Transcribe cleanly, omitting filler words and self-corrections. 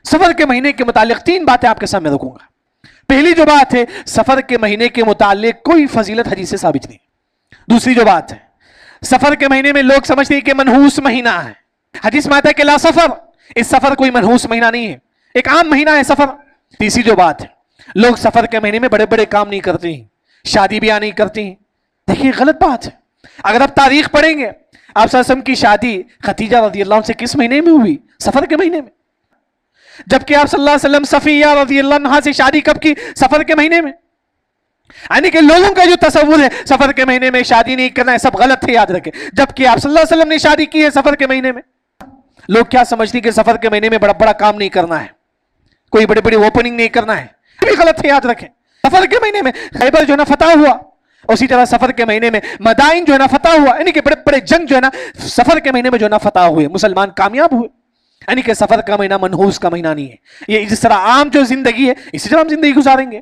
سفر کے مہینے کے متعلق 3 باتیں آپ کے سامنے رکھوں گا. پہلی جو بات ہے، سفر کے مہینے کے متعلق کوئی فضیلت حدیث سے ثابت نہیں. دوسری جو بات ہے، سفر کے مہینے میں لوگ سمجھتے ہیں کہ منحوس مہینہ ہے. حدیث میں آتا ہے کہ لا سفر، اس سفر کوئی منحوس مہینہ نہیں ہے، ایک عام مہینہ ہے سفر. تیسری جو بات ہے، لوگ سفر کے مہینے میں بڑے بڑے کام نہیں کرتے ہیں، شادی بیاہ نہیں کرتے ہیں. دیکھیے غلط بات ہے. اگر آپ تاریخ پڑھیں گے، آپ صلی اللہ علیہ وسلم کی شادی خدیجہ رضی اللہ عنہ سے کس مہینے میں ہوئی؟ سفر کے مہینے میں. جبکہ آپ صلی اللہ علیہ وسلم صفیہ رضی اللہ عنہا سے شادی کب کی؟ سفر کے مہینے میں. یعنی کہ لوگوں کا جو تصور ہے سفر کے مہینے میں شادی نہیں کرنا ہے، سب غلط ہے، یاد رکھیں. جبکہ آپ صلی اللہ علیہ وسلم نے شادی کی ہے سفر کے مہینے میں. لوگ کیا سمجھتے ہیں کہ سفر کے مہینے میں بڑا بڑا کام نہیں کرنا ہے، کوئی بڑی بڑی اوپننگ نہیں کرنا ہے، یہ بھی غلط ہے، یاد رکھیں. سفر کے مہینے میں خیبر جو ہے نا فتح ہوا، اسی طرح سفر کے مہینے میں مدائن جو ہے نا فتح ہوا. یعنی کہ بڑے بڑے جنگ جو ہے نا سفر کے مہینے میں جو ہے نا فتح ہوئے، مسلمان کامیاب ہوئے. یعنی کہ سفر کا مہینہ منحوس کا مہینہ نہیں ہے. یہ جس طرح عام جو زندگی ہے اسی طرح ہم زندگی گزاریں گے.